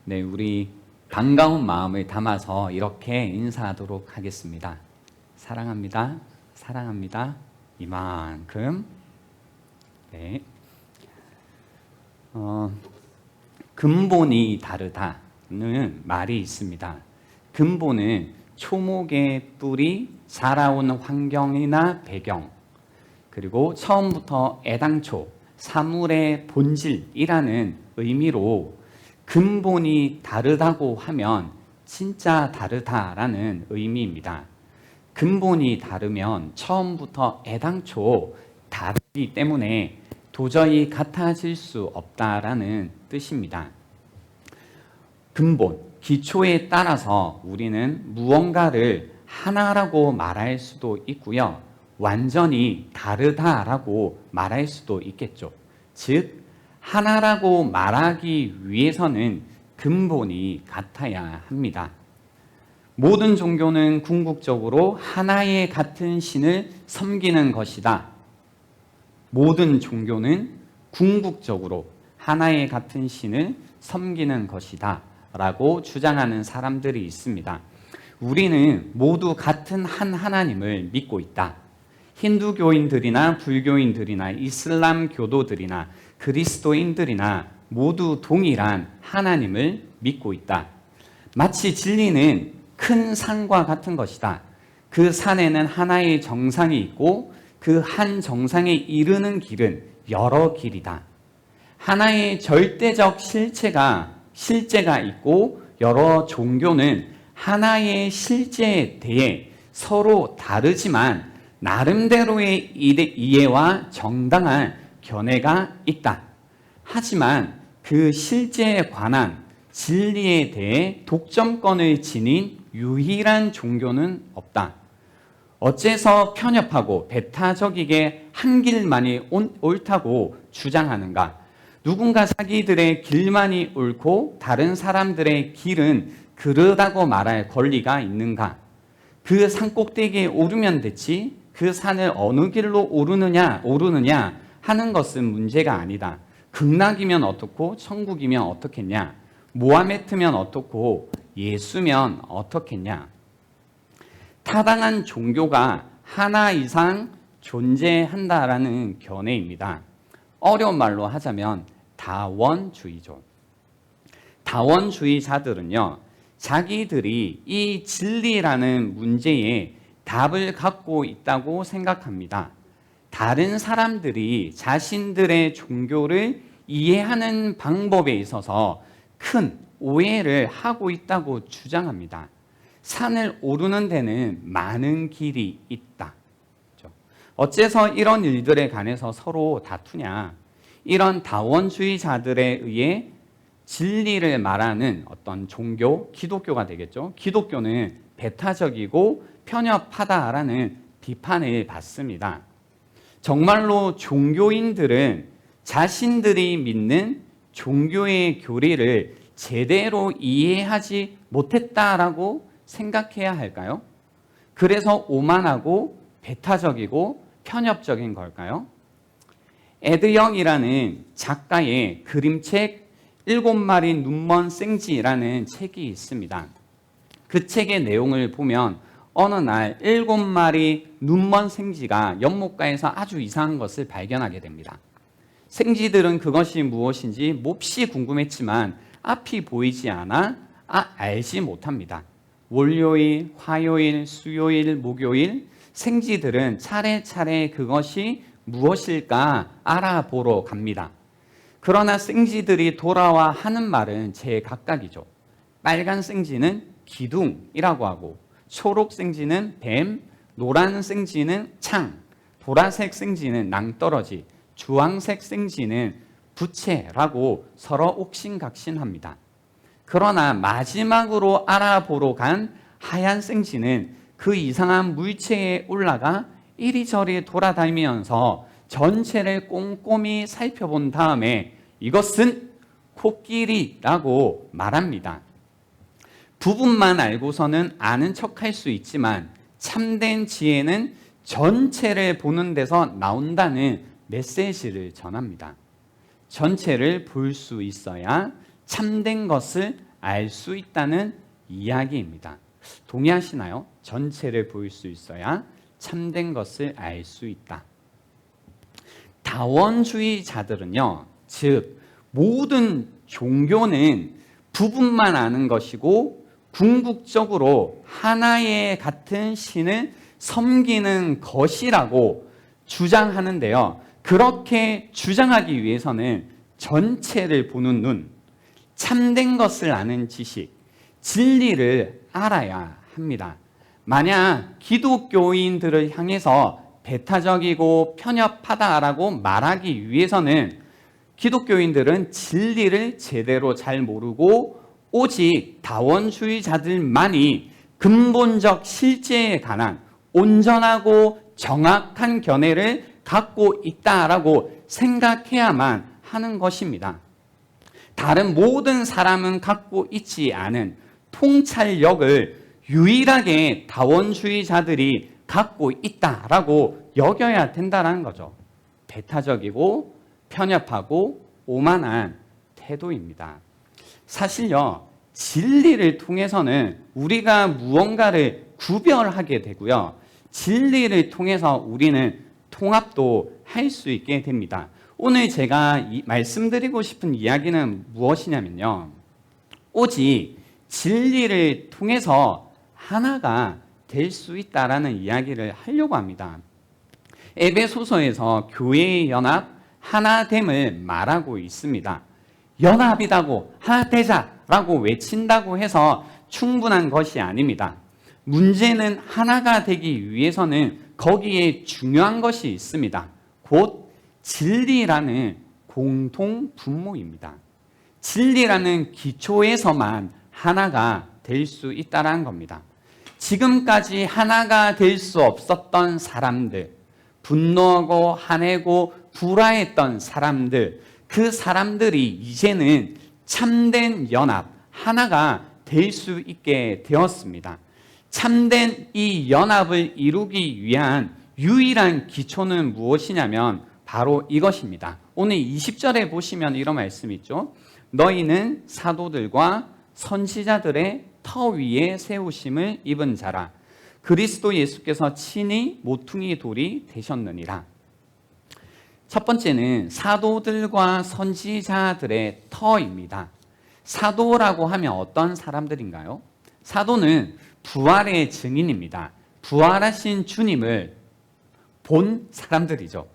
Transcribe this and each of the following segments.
네, 우리 반가운 마음을 담아서 이렇게 인사하도록 하겠습니다. 사랑합니다. 사랑합니다. 이만큼. 네. 근본이 다르다는 말이 있습니다. 근본은 초목의 뿌리, 살아온 환경이나 배경, 그리고 처음부터 애당초 사물의 본질이라는 의미로 근본이 다르다고 하면 진짜 다르다라는 의미입니다. 근본이 다르면 처음부터 애당초 다르기 때문에 도저히 같아질 수 없다라는 뜻입니다. 근본, 기초에 따라서 우리는 무언가를 하나라고 말할 수도 있고요. 완전히 다르다라고 말할 수도 있겠죠. 즉, 하나라고 말하기 위해서는 근본이 같아야 합니다. 모든 종교는 궁극적으로 하나의 같은 신을 섬기는 것이다. 모든 종교는 궁극적으로 하나의 같은 신을 섬기는 것이다 라고 주장하는 사람들이 있습니다. 우리는 모두 같은 한 하나님을 믿고 있다. 힌두교인들이나 불교인들이나 이슬람 교도들이나 그리스도인들이나 모두 동일한 하나님을 믿고 있다. 마치 진리는 큰 산과 같은 것이다. 그 산에는 하나의 정상이 있고 그 한 정상에 이르는 길은 여러 길이다. 하나의 절대적 실제가 있고 여러 종교는 하나의 실제에 대해 서로 다르지만 나름대로의 이해와 정당한 견해가 있다. 하지만 그 실제에 관한 진리에 대해 독점권을 지닌 유일한 종교는 없다. 어째서 편협하고 배타적이게 한 길만이 옳다고 주장하는가? 누군가 자기들의 길만이 옳고 다른 사람들의 길은 그르다고 말할 권리가 있는가? 그 산 꼭대기에 오르면 됐지 그 산을 어느 길로 오르느냐 하는 것은 문제가 아니다. 극락이면 어떻고 천국이면 어떻겠냐? 모하메트면 어떻고 예수면 어떻겠냐? 타당한 종교가 하나 이상 존재한다라는 견해입니다. 어려운 말로 하자면 다원주의죠. 다원주의자들은요, 자기들이 이 진리라는 문제에 답을 갖고 있다고 생각합니다. 다른 사람들이 자신들의 종교를 이해하는 방법에 있어서 큰 오해를 하고 있다고 주장합니다. 산을 오르는 데는 많은 길이 있다. 어째서 이런 일들에 관해서 서로 다투냐? 이런 다원주의자들에 의해 진리를 말하는 어떤 종교, 기독교가 되겠죠. 기독교는 배타적이고 편협하다라는 비판을 받습니다. 정말로 종교인들은 자신들이 믿는 종교의 교리를 제대로 이해하지 못했다라고 생각해야 할까요? 그래서 오만하고 배타적이고 편협적인 걸까요? 에드영이라는 작가의 그림책 7마리 눈먼 생쥐라는 책이 있습니다. 그 책의 내용을 보면 어느 날 7마리 눈먼 생쥐가 연못가에서 아주 이상한 것을 발견하게 됩니다. 생쥐들은 그것이 무엇인지 몹시 궁금했지만 앞이 보이지 않아 알지 못합니다. 월요일, 화요일, 수요일, 목요일 생쥐들은 차례차례 그것이 무엇일까 알아보러 갑니다. 그러나 생쥐들이 돌아와 하는 말은 제각각이죠. 빨간 생쥐는 기둥이라고 하고 초록 생쥐는 뱀, 노란 생쥐는 창, 보라색 생쥐는 낭떠러지, 주황색 생쥐는 부채라고 서로 옥신각신합니다. 그러나 마지막으로 알아보러 간 하얀 생쥐는 그 이상한 물체에 올라가 이리저리 돌아다니면서 전체를 꼼꼼히 살펴본 다음에 이것은 코끼리라고 말합니다. 부분만 알고서는 아는 척할 수 있지만 참된 지혜는 전체를 보는 데서 나온다는 메시지를 전합니다. 전체를 볼 수 있어야 참된 것을 알 수 있다는 이야기입니다. 동의하시나요? 전체를 볼 수 있어야 참된 것을 알 수 있다. 다원주의자들은요, 즉 모든 종교는 부분만 아는 것이고 궁극적으로 하나의 같은 신을 섬기는 것이라고 주장하는데요. 그렇게 주장하기 위해서는 전체를 보는 눈, 참된 것을 아는 지식, 진리를 알아야 합니다. 만약 기독교인들을 향해서 배타적이고 편협하다라고 말하기 위해서는 기독교인들은 진리를 제대로 잘 모르고 오직 다원주의자들만이 근본적 실제에 관한 온전하고 정확한 견해를 갖고 있다라고 생각해야만 하는 것입니다. 다른 모든 사람은 갖고 있지 않은 통찰력을 유일하게 다원주의자들이 갖고 있다라고 여겨야 된다는 거죠. 배타적이고 편협하고 오만한 태도입니다. 사실요, 진리를 통해서는 우리가 무언가를 구별하게 되고요. 진리를 통해서 우리는 통합도 할 수 있게 됩니다. 오늘 제가 말씀드리고 싶은 이야기는 무엇이냐면요. 오직 진리를 통해서 하나가 될 수 있다라는 이야기를 하려고 합니다. 에베소서에서 교회의 연합, 하나됨을 말하고 있습니다. 연합이다고 하나 되자라고 외친다고 해서 충분한 것이 아닙니다. 문제는 하나가 되기 위해서는 거기에 중요한 것이 있습니다. 곧 진리라는 공통 분모입니다. 진리라는 기초에서만 하나가 될 수 있다는 겁니다. 지금까지 하나가 될 수 없었던 사람들, 분노하고 화내고 불화했던 사람들, 그 사람들이 이제는 참된 연합, 하나가 될 수 있게 되었습니다. 참된 이 연합을 이루기 위한 유일한 기초는 무엇이냐면 바로 이것입니다. 오늘 20절에 보시면 이런 말씀이 있죠. 너희는 사도들과 선지자들의 터 위에 세우심을 입은 자라. 그리스도 예수께서 친히 모퉁이 돌이 되셨느니라. 첫 번째는 사도들과 선지자들의 터입니다. 사도라고 하면 어떤 사람들인가요? 사도는 부활의 증인입니다. 부활하신 주님을 본 사람들이죠.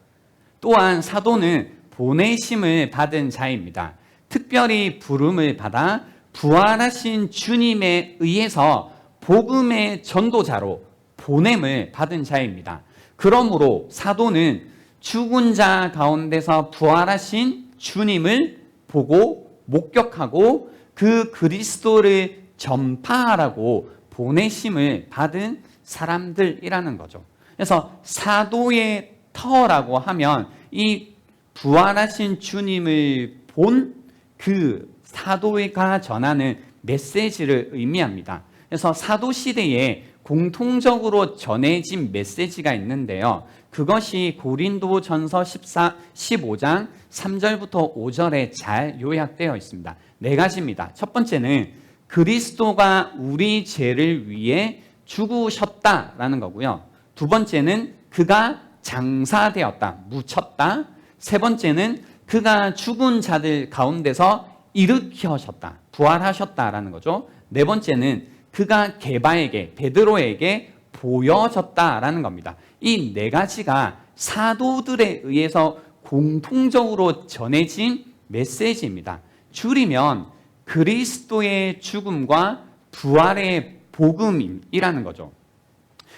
또한 사도는 보내심을 받은 자입니다. 특별히 부름을 받아 부활하신 주님에 의해서 복음의 전도자로 보냄을 받은 자입니다. 그러므로 사도는 죽은 자 가운데서 부활하신 주님을 보고 목격하고 그 그리스도를 전파하라고 보내심을 받은 사람들이라는 거죠. 그래서 사도의 터라고 하면 이 부활하신 주님을 본 그 사도가 전하는 메시지를 의미합니다. 그래서 사도시대에 공통적으로 전해진 메시지가 있는데요. 그것이 고린도전서 15장 3절부터 5절에 잘 요약되어 있습니다. 네 가지입니다. 첫 번째는 그리스도가 우리 죄를 위해 죽으셨다라는 거고요. 두 번째는 그가 장사되었다, 묻혔다. 세 번째는 그가 죽은 자들 가운데서 일으키셨다, 부활하셨다라는 거죠. 네 번째는 그가 게바에게, 베드로에게 보여졌다라는 겁니다. 이 네 가지가 사도들에 의해서 공통적으로 전해진 메시지입니다. 줄이면 그리스도의 죽음과 부활의 복음이라는 거죠.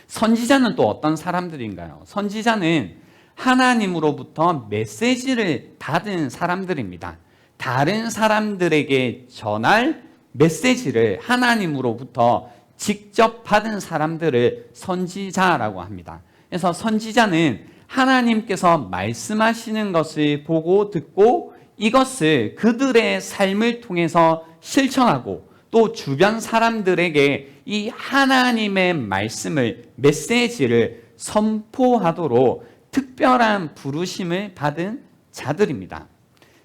선지자는 또 어떤 사람들인가요? 선지자는 하나님으로부터 메시지를 받은 사람들입니다. 다른 사람들에게 전할 메시지를 하나님으로부터 직접 받은 사람들을 선지자라고 합니다. 그래서 선지자는 하나님께서 말씀하시는 것을 보고 듣고 이것을 그들의 삶을 통해서 실천하고 또 주변 사람들에게 이 하나님의 말씀을, 메시지를 선포하도록 특별한 부르심을 받은 자들입니다.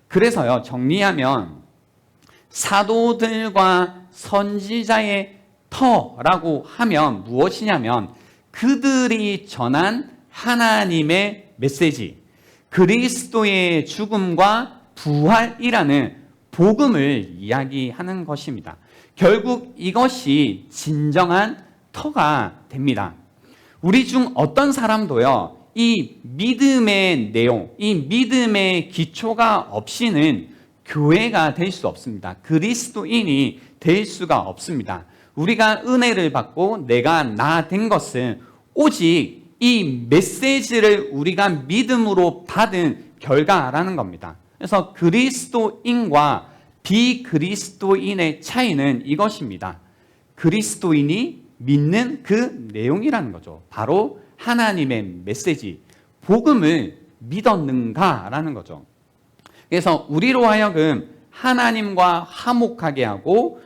그래서요, 정리하면 사도들과 선지자의 터라고 하면 무엇이냐면 그들이 전한 하나님의 메시지, 그리스도의 죽음과 부활이라는 복음을 이야기하는 것입니다. 결국 이것이 진정한 터가 됩니다. 우리 중 어떤 사람도요, 이 믿음의 내용, 이 믿음의 기초가 없이는 교회가 될 수 없습니다. 그리스도인이 될 수가 없습니다. 우리가 은혜를 받고 내가 나 된 것은 오직 이 메시지를 우리가 믿음으로 받은 결과라는 겁니다. 그래서 그리스도인과 비그리스도인의 차이는 이것입니다. 그리스도인이 믿는 그 내용이라는 거죠. 바로 하나님의 메시지, 복음을 믿었는가라는 거죠. 그래서 우리로 하여금 하나님과 화목하게 하고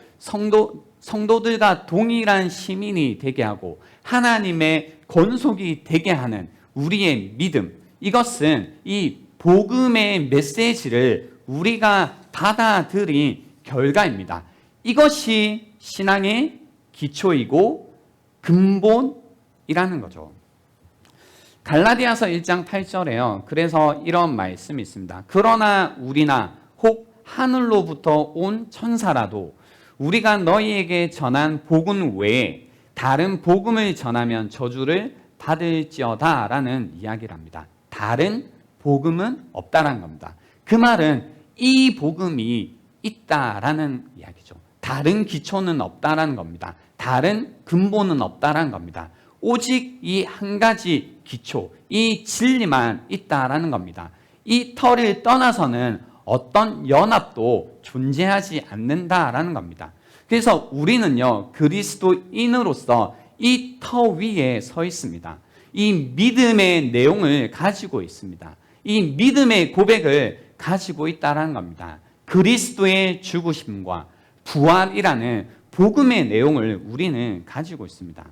성도들과 동일한 시민이 되게 하고 하나님의 권속이 되게 하는 우리의 믿음, 이것은 이 복음의 메시지를 우리가 받아들인 결과입니다. 이것이 신앙의 기초이고 근본이라는 거죠. 갈라디아서 1장 8절에요. 그래서 이런 말씀이 있습니다. 그러나 우리나 혹 하늘로부터 온 천사라도 우리가 너희에게 전한 복음 외에 다른 복음을 전하면 저주를 받을지어다 라는 이야기를 합니다. 다른 복음은 없다라는 겁니다. 그 말은 이 복음이 있다라는 이야기죠. 다른 기초는 없다라는 겁니다. 다른 근본은 없다라는 겁니다. 오직 이 한 가지 기초, 이 진리만 있다라는 겁니다. 이 터를 떠나서는 어떤 연합도 존재하지 않는다라는 겁니다. 그래서 우리는요, 그리스도인으로서 이 터 위에 서 있습니다. 이 믿음의 내용을 가지고 있습니다. 이 믿음의 고백을 가지고 있다는 겁니다. 그리스도의 죽으심과 부활이라는 복음의 내용을 우리는 가지고 있습니다.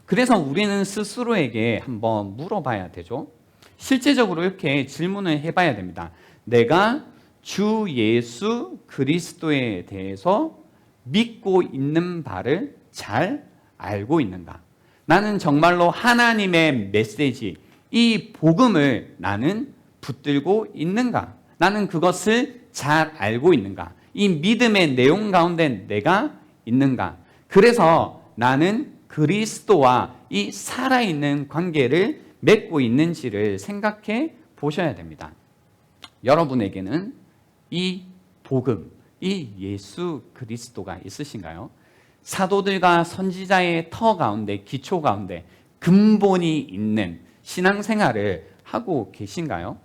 그래서 우리는 스스로에게 한번 물어봐야 되죠. 실제적으로 이렇게 질문을 해봐야 됩니다. 내가 주 예수 그리스도에 대해서 믿고 있는 바를 잘 알고 있는가? 나는 정말로 하나님의 메시지, 이 복음을 나는 붙들고 있는가? 나는 그것을 잘 알고 있는가? 이 믿음의 내용 가운데 내가 있는가? 그래서 나는 그리스도와 이 살아있는 관계를 맺고 있는지를 생각해 보셔야 됩니다. 여러분에게는 이 복음, 이 예수 그리스도가 있으신가요? 사도들과 선지자의 터 가운데, 기초 가운데 근본이 있는 신앙생활을 하고 계신가요?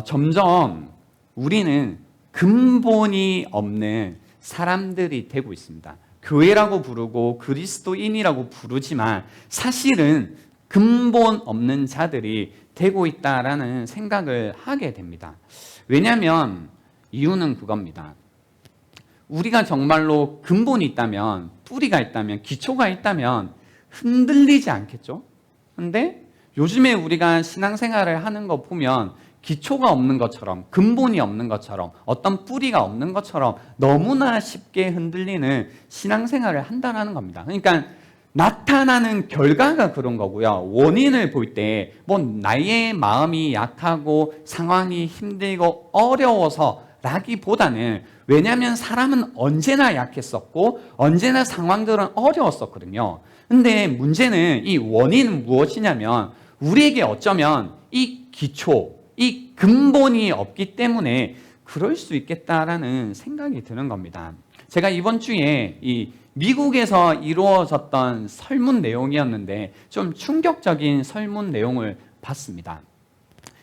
점점 우리는 근본이 없는 사람들이 되고 있습니다. 교회라고 부르고 그리스도인이라고 부르지만 사실은 근본 없는 자들이 되고 있다라는 생각을 하게 됩니다. 왜냐하면 이유는 그겁니다. 우리가 정말로 근본이 있다면, 뿌리가 있다면, 기초가 있다면 흔들리지 않겠죠? 근데 요즘에 우리가 신앙생활을 하는 거 보면 기초가 없는 것처럼, 근본이 없는 것처럼, 어떤 뿌리가 없는 것처럼 너무나 쉽게 흔들리는 신앙생활을 한다는 겁니다. 그러니까 나타나는 결과가 그런 거고요. 원인을 볼 때 뭐 나의 마음이 약하고 상황이 힘들고 어려워서 라기보다는, 왜냐하면 사람은 언제나 약했었고 언제나 상황들은 어려웠었거든요. 근데 문제는 이 원인은 무엇이냐면 우리에게 어쩌면 이 기초, 이 근본이 없기 때문에 그럴 수 있겠다라는 생각이 드는 겁니다. 제가 이번 주에 이 미국에서 이루어졌던 설문 내용이었는데 좀 충격적인 설문 내용을 봤습니다.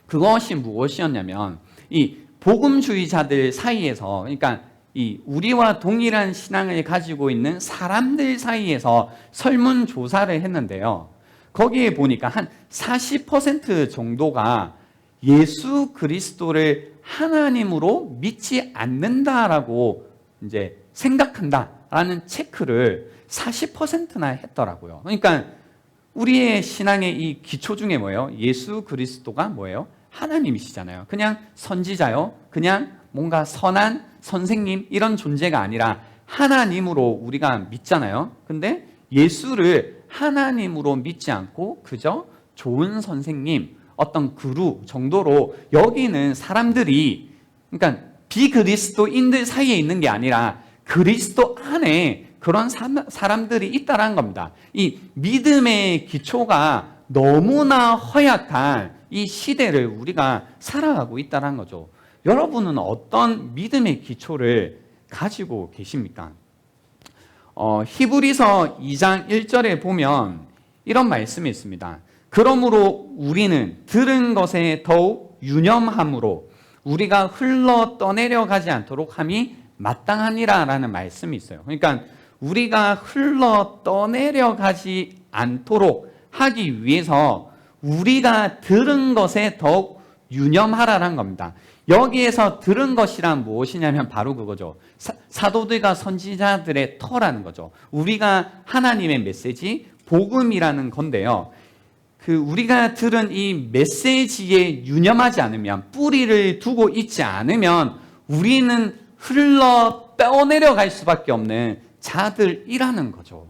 그것이 무엇이었냐면 이 복음주의자들 사이에서, 그러니까 이 우리와 동일한 신앙을 가지고 있는 사람들 사이에서 설문조사를 했는데요. 거기에 보니까 한 40% 정도가 예수 그리스도를 하나님으로 믿지 않는다라고 이제 생각한다라는 체크를 40%나 했더라고요. 그러니까 우리의 신앙의 이 기초 중에 뭐예요? 예수 그리스도가 뭐예요? 하나님이시잖아요. 그냥 선지자요, 그냥 뭔가 선한 선생님 이런 존재가 아니라 하나님으로 우리가 믿잖아요. 근데 예수를 하나님으로 믿지 않고 그저 좋은 선생님, 어떤 그루 정도로 여기는 사람들이, 그러니까 비그리스도인들 사이에 있는 게 아니라 그리스도 안에 그런 사람들이 있다는 겁니다. 이 믿음의 기초가 너무나 허약한 이 시대를 우리가 살아가고 있다는 거죠. 여러분은 어떤 믿음의 기초를 가지고 계십니까? 히브리서 2장 1절에 보면 이런 말씀이 있습니다. 그러므로 우리는 들은 것에 더욱 유념함으로 우리가 흘러 떠내려 가지 않도록 함이 마땅하니라 라는 말씀이 있어요. 그러니까 우리가 흘러 떠내려 가지 않도록 하기 위해서 우리가 들은 것에 더욱 유념하라는 겁니다. 여기에서 들은 것이란 무엇이냐면 바로 그거죠. 사도들과 선지자들의 터라는 거죠. 우리가 하나님의 메시지, 복음이라는 건데요. 우리가 들은 이 메시지에 유념하지 않으면, 뿌리를 두고 있지 않으면 우리는 흘러 떠내려갈 수밖에 없는 자들이라는 거죠.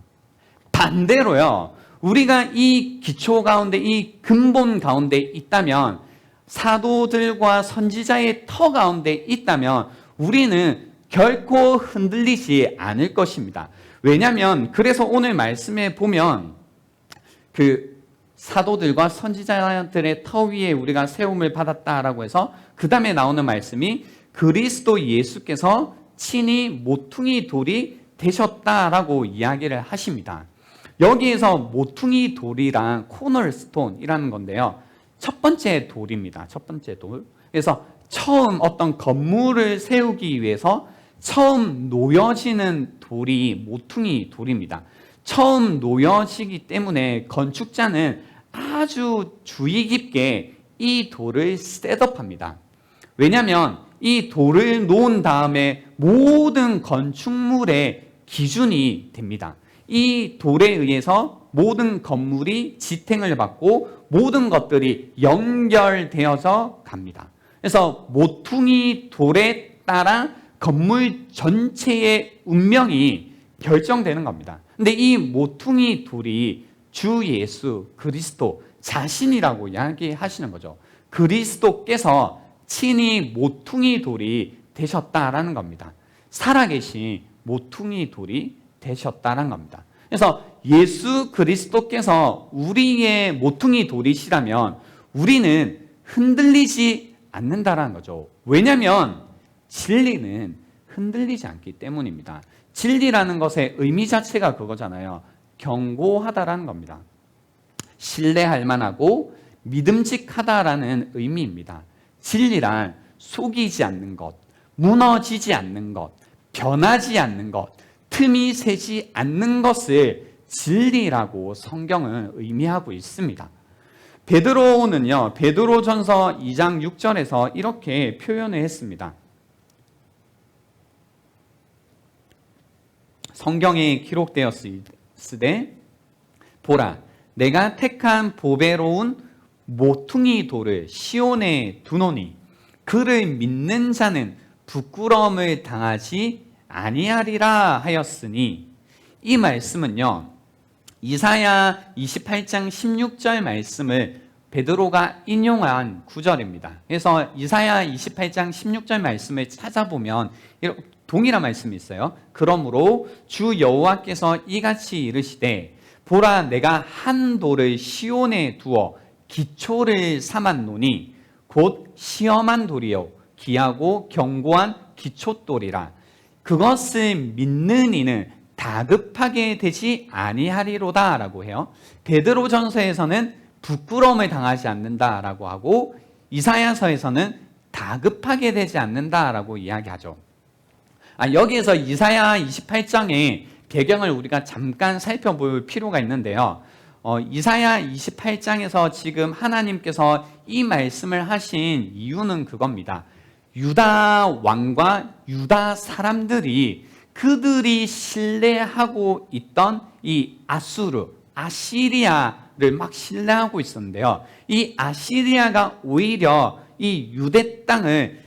반대로요, 우리가 이 기초 가운데, 이 근본 가운데 있다면, 사도들과 선지자의 터 가운데 있다면 우리는 결코 흔들리지 않을 것입니다. 왜냐하면 그래서 오늘 말씀에 보면 사도들과 선지자들의 터 위에 우리가 세움을 받았다라고 해서 그 다음에 나오는 말씀이 그리스도 예수께서 친히 모퉁이 돌이 되셨다라고 이야기를 하십니다. 여기에서 모퉁이 돌이랑 코너스톤이라는 건데요, 첫 번째 돌입니다. 첫 번째 돌. 그래서 처음 어떤 건물을 세우기 위해서 처음 놓여지는 돌이 모퉁이 돌입니다. 처음 놓여지기 때문에 건축자는 아주 주의 깊게 이 돌을 셋업합니다. 왜냐하면 이 돌을 놓은 다음에 모든 건축물의 기준이 됩니다. 이 돌에 의해서 모든 건물이 지탱을 받고 모든 것들이 연결되어서 갑니다. 그래서 모퉁이 돌에 따라 건물 전체의 운명이 결정되는 겁니다. 근데 이 모퉁이 돌이 주 예수 그리스도 자신이라고 이야기하시는 거죠. 그리스도께서 친히 모퉁이 돌이 되셨다라는 겁니다. 살아계신 모퉁이 돌이 되셨다는 겁니다. 그래서 예수 그리스도께서 우리의 모퉁이 돌이시라면 우리는 흔들리지 않는다라는 거죠. 왜냐하면 진리는 흔들리지 않기 때문입니다. 진리라는 것의 의미 자체가 그거잖아요. 견고하다라는 겁니다. 신뢰할 만하고 믿음직하다라는 의미입니다. 진리란 속이지 않는 것, 무너지지 않는 것, 변하지 않는 것, 틈이 새지 않는 것을 진리라고 성경은 의미하고 있습니다. 베드로는요, 베드로전서 2장 6절에서 이렇게 표현을 했습니다. 성경에 기록되었으되 보라, 내가 택한 보배로운 모퉁이 돌을 시온에 두노니 그를 믿는 자는 부끄러움을 당하지 아니하리라 하였으니, 이 말씀은요, 이사야 28장 16절 말씀을 베드로가 인용한 구절입니다. 그래서 이사야 28장 16절 말씀을 찾아보면 동일한 말씀이 있어요. 그러므로 주 여호와께서 이같이 이르시되 보라, 내가 한 돌을 시온에 두어 기초를 삼았노니 곧 시험한 돌이요 귀하고 견고한 기초돌이라. 그것을 믿는 이는 다급하게 되지 아니하리로다 라고 해요. 베드로전서에서는 부끄러움을 당하지 않는다라고 하고 이사야서에서는 다급하게 되지 않는다라고 이야기하죠. 여기에서 이사야 28장의 배경을 우리가 잠깐 살펴볼 필요가 있는데요. 이사야 28장에서 지금 하나님께서 이 말씀을 하신 이유는 그겁니다. 유다 왕과 유다 사람들이 그들이 신뢰하고 있던 이 아시리아를 막 신뢰하고 있었는데요. 이 아시리아가 오히려 이 유대 땅을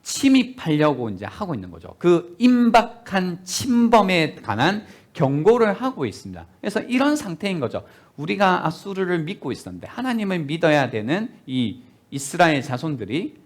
침입하려고 이제 하고 있는 거죠. 그 임박한 침범에 관한 경고를 하고 있습니다. 그래서 이런 상태인 거죠. 우리가 아수르를 믿고 있었는데 하나님을 믿어야 되는 이 이스라엘 자손들이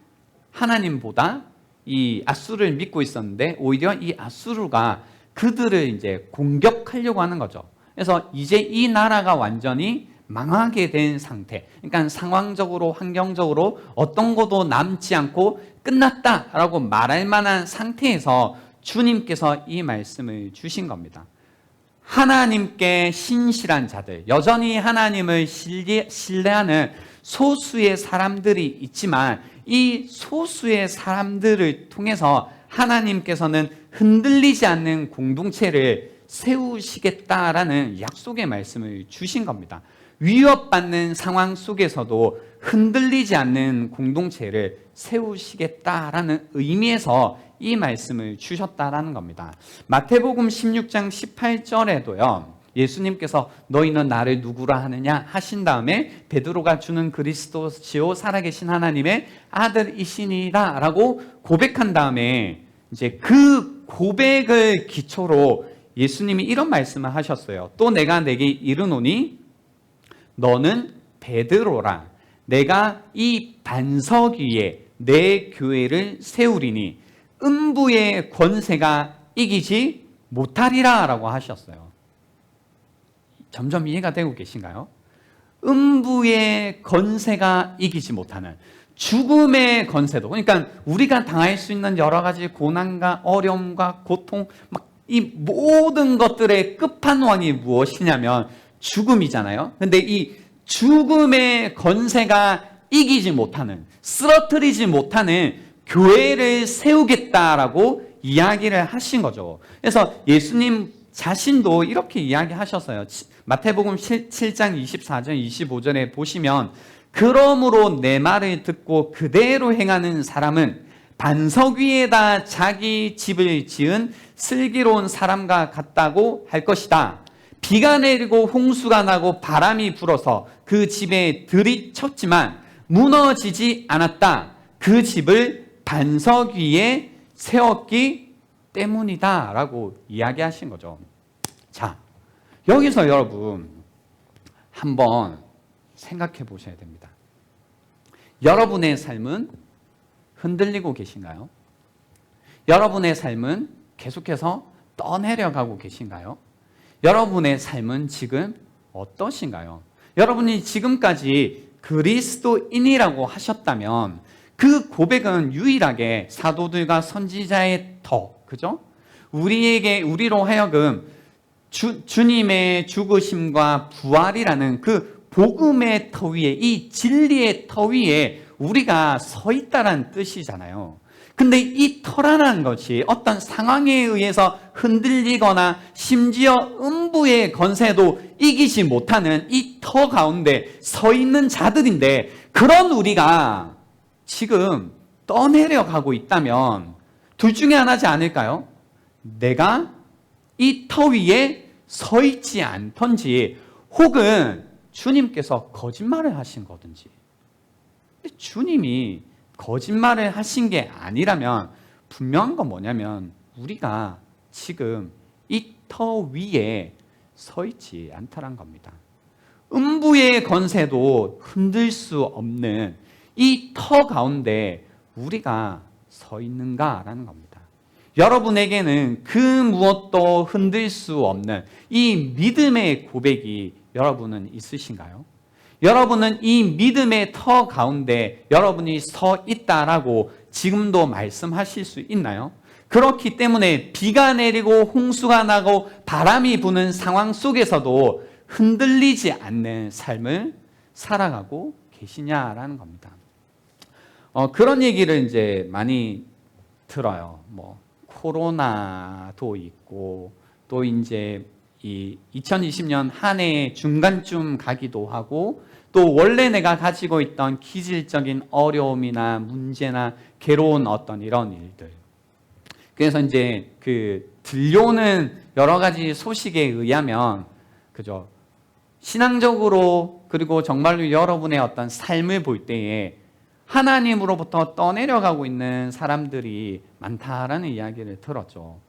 하나님보다 이 아수르를 믿고 있었는데 오히려 이 아수르가 그들을 이제 공격하려고 하는 거죠. 그래서 이제 이 나라가 완전히 망하게 된 상태. 그러니까 상황적으로 환경적으로 어떤 것도 남지 않고 끝났다라고 말할 만한 상태에서 주님께서 이 말씀을 주신 겁니다. 하나님께 신실한 자들, 여전히 하나님을 신뢰하는 소수의 사람들이 있지만 이 소수의 사람들을 통해서 하나님께서는 흔들리지 않는 공동체를 세우시겠다라는 약속의 말씀을 주신 겁니다. 위협받는 상황 속에서도 흔들리지 않는 공동체를 세우시겠다라는 의미에서 이 말씀을 주셨다라는 겁니다. 마태복음 16장 18절에도요. 예수님께서 너희는 나를 누구라 하느냐 하신 다음에 베드로가 주는 그리스도시요 살아계신 하나님의 아들이시니라 라고 고백한 다음에 이제 그 고백을 기초로 예수님이 이런 말씀을 하셨어요. 또 내가 내게 이르노니 너는 베드로라. 내가 이 반석 위에 내 교회를 세우리니 음부의 권세가 이기지 못하리라 라고 하셨어요. 점점 이해가 되고 계신가요? 음부의 권세가 이기지 못하는 죽음의 권세도, 그러니까 우리가 당할 수 있는 여러 가지 고난과 어려움과 고통, 막 이 모든 것들의 끝판왕이 무엇이냐면 죽음이잖아요. 근데 이 죽음의 권세가 이기지 못하는, 쓰러뜨리지 못하는 교회를 세우겠다라고 이야기를 하신 거죠. 그래서 예수님 자신도 이렇게 이야기하셨어요. 마태복음 7장 24절 25절에 보시면 그러므로 내 말을 듣고 그대로 행하는 사람은 반석 위에다 자기 집을 지은 슬기로운 사람과 같다고 할 것이다. 비가 내리고 홍수가 나고 바람이 불어서 그 집에 들이쳤지만 무너지지 않았다. 그 집을 반석 위에 세웠기 때문이다 라고 이야기하신 거죠. 자, 여기서 여러분 한번 생각해 보셔야 됩니다. 여러분의 삶은 흔들리고 계신가요? 여러분의 삶은 계속해서 떠내려가고 계신가요? 여러분의 삶은 지금 어떠신가요? 여러분이 지금까지 그리스도인이라고 하셨다면 그 고백은 유일하게 사도들과 선지자의 터, 그죠? 우리로 하여금 주님의 죽으심과 부활이라는 그 복음의 터 위에, 이 진리의 터 위에 우리가 서 있다는 뜻이잖아요. 근데 이 터라는 것이 어떤 상황에 의해서 흔들리거나 심지어 음부의 권세도 이기지 못하는 이 터 가운데 서 있는 자들인데, 그런 우리가 지금 떠내려가고 있다면 둘 중에 하나지 않을까요? 내가 이 터 위에 서 있지 않던지, 혹은 주님께서 거짓말을 하신 거든지. 근데 주님이 거짓말을 하신 게 아니라면 분명한 건 뭐냐면 우리가 지금 이 터 위에 서 있지 않다란 겁니다. 음부의 권세도 흔들 수 없는 이 터 가운데 우리가 서 있는가라는 겁니다. 여러분에게는 그 무엇도 흔들 수 없는 이 믿음의 고백이 여러분은 있으신가요? 여러분은 이 믿음의 터 가운데 여러분이 서 있다라고 지금도 말씀하실 수 있나요? 그렇기 때문에 비가 내리고 홍수가 나고 바람이 부는 상황 속에서도 흔들리지 않는 삶을 살아가고 계시냐라는 겁니다. 그런 얘기를 이제 많이 들어요. 뭐 코로나도 있고, 또 이제 이 2020년 한 해 중간쯤 가기도 하고, 또 원래 내가 가지고 있던 기질적인 어려움이나 문제나 괴로운 어떤 이런 일들. 그래서 이제 그 들려오는 여러 가지 소식에 의하면, 그죠? 신앙적으로, 그리고 정말로 여러분의 어떤 삶을 볼 때에 하나님으로부터 떠내려가고 있는 사람들이 많다라는 이야기를 들었죠.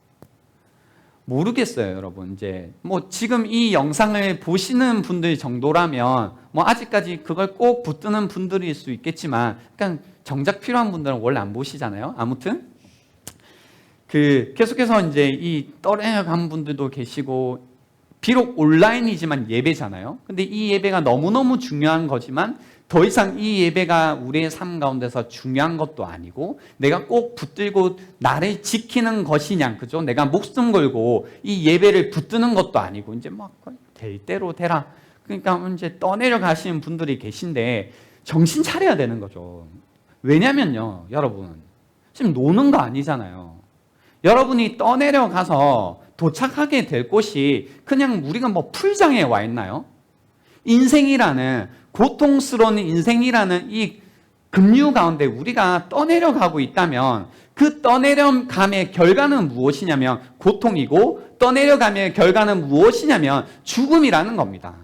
모르겠어요, 여러분. 이제 뭐 지금 이 영상을 보시는 분들 정도라면 뭐 아직까지 그걸 꼭 붙드는 분들일 수 있겠지만, 그러니까 정작 필요한 분들은 원래 안 보시잖아요. 아무튼 계속해서 이제 이 떠내려간 분들도 계시고, 비록 온라인이지만 예배잖아요. 근데 이 예배가 너무너무 중요한 거지만 더 이상 이 예배가 우리의 삶 가운데서 중요한 것도 아니고, 내가 꼭 붙들고 나를 지키는 것이냐, 그죠? 내가 목숨 걸고 이 예배를 붙드는 것도 아니고, 이제 막 될 대로 되라. 그러니까 이제 떠내려 가시는 분들이 계신데 정신 차려야 되는 거죠. 왜냐면요, 여러분, 지금 노는 거 아니잖아요. 여러분이 떠내려 가서 도착하게 될 곳이 그냥 우리가 뭐 풀장에 와 있나요? 인생이라는, 고통스러운 인생이라는 이 급류 가운데 우리가 떠내려가고 있다면, 그 떠내려감의 결과는 무엇이냐면 고통이고, 떠내려감의 결과는 무엇이냐면 죽음이라는 겁니다.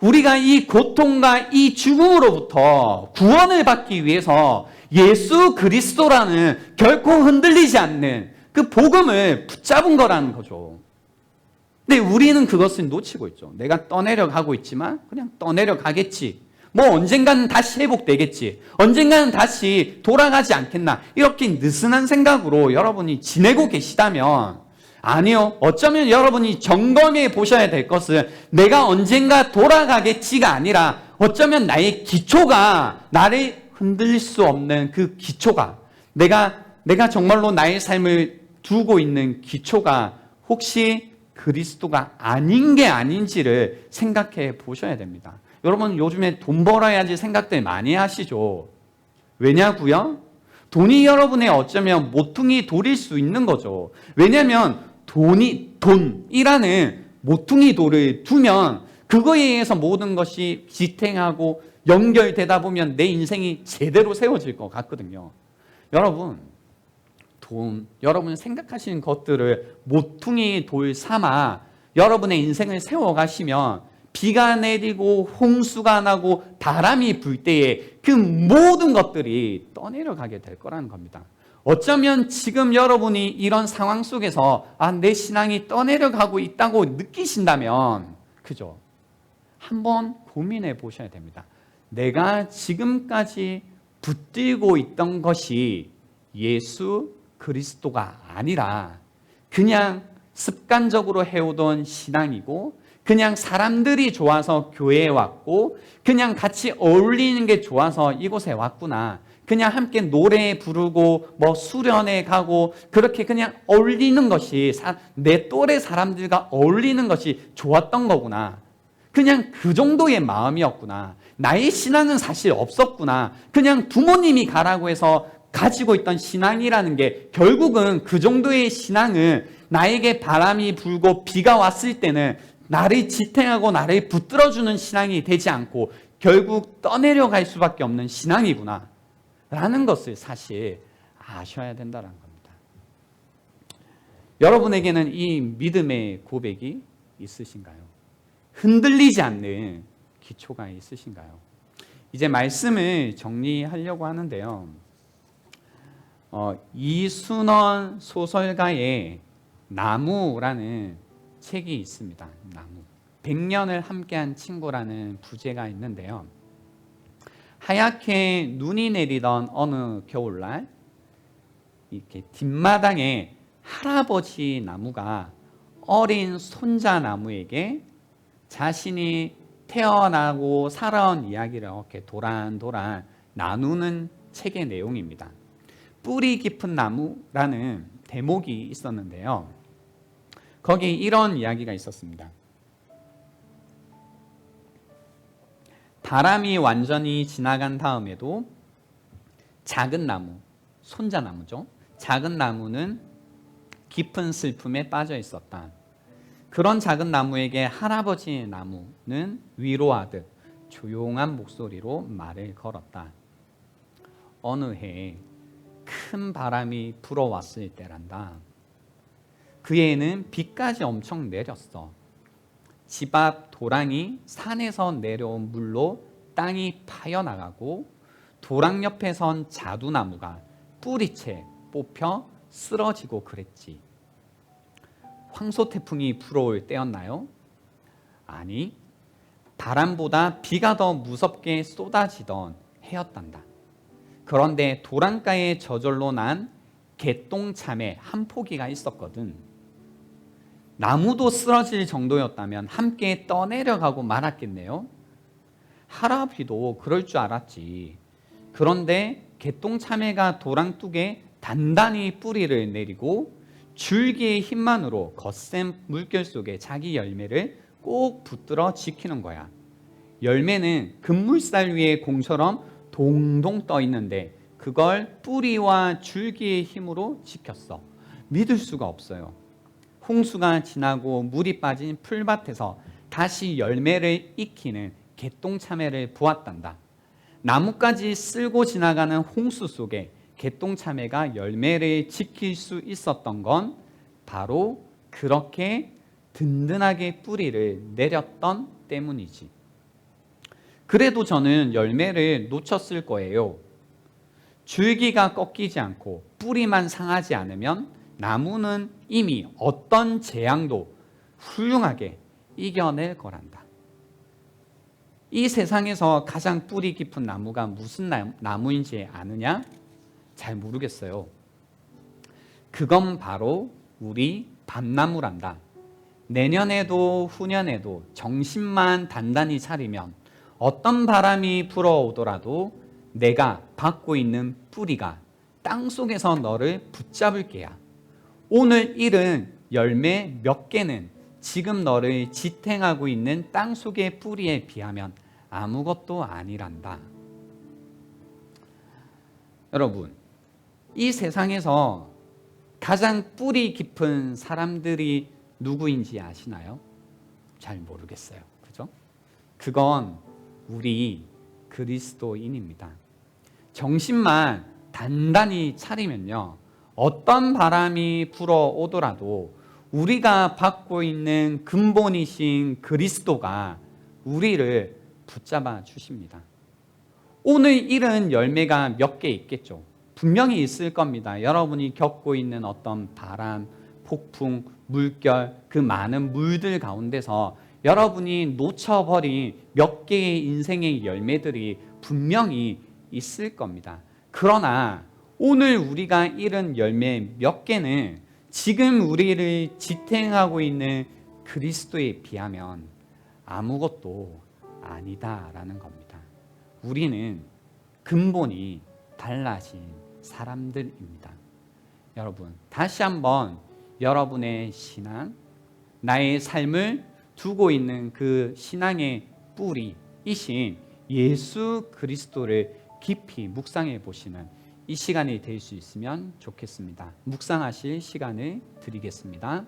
우리가 이 고통과 이 죽음으로부터 구원을 받기 위해서 예수 그리스도라는 결코 흔들리지 않는 그 복음을 붙잡은 거라는 거죠. 근데 우리는 그것을 놓치고 있죠. 내가 떠내려가고 있지만 그냥 떠내려가겠지. 뭐 언젠가는 다시 회복되겠지. 언젠가는 다시 돌아가지 않겠나. 이렇게 느슨한 생각으로 여러분이 지내고 계시다면, 아니요. 어쩌면 여러분이 점검해 보셔야 될 것은 내가 언젠가 돌아가겠지가 아니라, 어쩌면 나의 기초가, 나를 흔들릴 수 없는 그 기초가, 내가 정말로 나의 삶을 두고 있는 기초가 혹시 그리스도가 아닌 게 아닌지를 생각해 보셔야 됩니다. 여러분, 요즘에 돈 벌어야지 생각들 많이 하시죠. 왜냐고요? 돈이 여러분의 어쩌면 모퉁이 돌일 수 있는 거죠. 왜냐하면 돈이라는 모퉁이 돌을 두면 그거에 의해서 모든 것이 지탱하고 연결되다 보면 내 인생이 제대로 세워질 것 같거든요. 여러분, 여러분 생각하시는 것들을 모퉁이 돌 삼아 여러분의 인생을 세워가시면, 비가 내리고 홍수가 나고 바람이 불 때에 그 모든 것들이 떠내려가게 될 거라는 겁니다. 어쩌면 지금 여러분이 이런 상황 속에서 내 신앙이 떠내려가고 있다고 느끼신다면, 그죠? 한번 고민해 보셔야 됩니다. 내가 지금까지 붙들고 있던 것이 예수 그리스도가 아니라 그냥 습관적으로 해오던 신앙이고, 그냥 사람들이 좋아서 교회에 왔고, 그냥 같이 어울리는 게 좋아서 이곳에 왔구나. 그냥 함께 노래 부르고 뭐 수련회 가고 그렇게 그냥 어울리는 것이, 내 또래 사람들과 어울리는 것이 좋았던 거구나. 그냥 그 정도의 마음이었구나. 나의 신앙은 사실 없었구나. 그냥 부모님이 가라고 해서 가지고 있던 신앙이라는 게, 결국은 그 정도의 신앙은 나에게 바람이 불고 비가 왔을 때는 나를 지탱하고 나를 붙들어주는 신앙이 되지 않고 결국 떠내려갈 수밖에 없는 신앙이구나 라는 것을 사실 아셔야 된다는 겁니다. 여러분에게는 이 믿음의 고백이 있으신가요? 흔들리지 않는 기초가 있으신가요? 이제 말씀을 정리하려고 하는데요. 이순원 소설가의 나무라는 책이 있습니다. 나무. 100년을 함께한 친구라는 부제가 있는데요. 하얗게 눈이 내리던 어느 겨울날, 이렇게 뒷마당에 할아버지 나무가 어린 손자 나무에게 자신이 태어나고 살아온 이야기를 이렇게 도란도란 나누는 책의 내용입니다. 뿌리 깊은 나무라는 대목이 있었는데요. 거기 이런 이야기가 있었습니다. 바람이 완전히 지나간 다음에도 작은 나무, 손자나무죠. 작은 나무는 깊은 슬픔에 빠져 있었다. 그런 작은 나무에게 할아버지 나무는 위로하듯 조용한 목소리로 말을 걸었다. 어느 해 큰 바람이 불어왔을 때란다. 그 해에는 비까지 엄청 내렸어. 집 앞 도랑이 산에서 내려온 물로 땅이 파여나가고 도랑 옆에 선 자두나무가 뿌리채 뽑혀 쓰러지고 그랬지. 황소 태풍이 불어올 때였나요? 아니, 바람보다 비가 더 무섭게 쏟아지던 해였단다. 그런데 도랑가에 저절로 난 개똥참외 한 포기가 있었거든. 나무도 쓰러질 정도였다면 함께 떠내려가고 말았겠네요. 할아비도 그럴 줄 알았지. 그런데 개똥참외가 도랑둑에 단단히 뿌리를 내리고 줄기의 힘만으로 거센 물결 속에 자기 열매를 꼭 붙들어 지키는 거야. 열매는 급물살 위에 공처럼 동동 떠 있는데 그걸 뿌리와 줄기의 힘으로 지켰어. 믿을 수가 없어요. 홍수가 지나고 물이 빠진 풀밭에서 다시 열매를 익히는 개똥참외를 보았단다. 나뭇가지 쓸고 지나가는 홍수 속에 개똥참외가 열매를 지킬 수 있었던 건 바로 그렇게 든든하게 뿌리를 내렸던 때문이지. 그래도 저는 열매를 놓쳤을 거예요. 줄기가 꺾이지 않고 뿌리만 상하지 않으면 나무는 이미 어떤 재앙도 훌륭하게 이겨낼 거란다. 이 세상에서 가장 뿌리 깊은 나무가 무슨 나무인지 아느냐? 잘 모르겠어요. 그건 바로 우리 밤나무란다. 내년에도 후년에도 정신만 단단히 차리면 어떤 바람이 불어오더라도 내가 받고 있는 뿌리가 땅속에서 너를 붙잡을 게야. 오늘 잃은 열매 몇 개는 지금 너를 지탱하고 있는 땅속의 뿌리에 비하면 아무것도 아니란다. 여러분, 이 세상에서 가장 뿌리 깊은 사람들이 누구인지 아시나요? 잘 모르겠어요. 그죠? 그건 우리 그리스도인입니다. 정신만 단단히 차리면요, 어떤 바람이 불어오더라도 우리가 받고 있는 근본이신 그리스도가 우리를 붙잡아 주십니다. 오늘 잃은 열매가 몇 개 있겠죠. 분명히 있을 겁니다. 여러분이 겪고 있는 어떤 바람, 폭풍, 물결, 그 많은 물들 가운데서 여러분이 놓쳐버린 몇 개의 인생의 열매들이 분명히 있을 겁니다. 그러나 오늘 우리가 잃은 열매 몇 개는 지금 우리를 지탱하고 있는 그리스도에 비하면 아무것도 아니다라는 겁니다. 우리는 근본이 달라진 사람들입니다. 여러분, 다시 한번 여러분의 신앙, 나의 삶을 두고 있는 그 신앙의 뿌리이신 예수 그리스도를 깊이 묵상해 보시는 이 시간이 될 수 있으면 좋겠습니다. 묵상하실 시간을 드리겠습니다.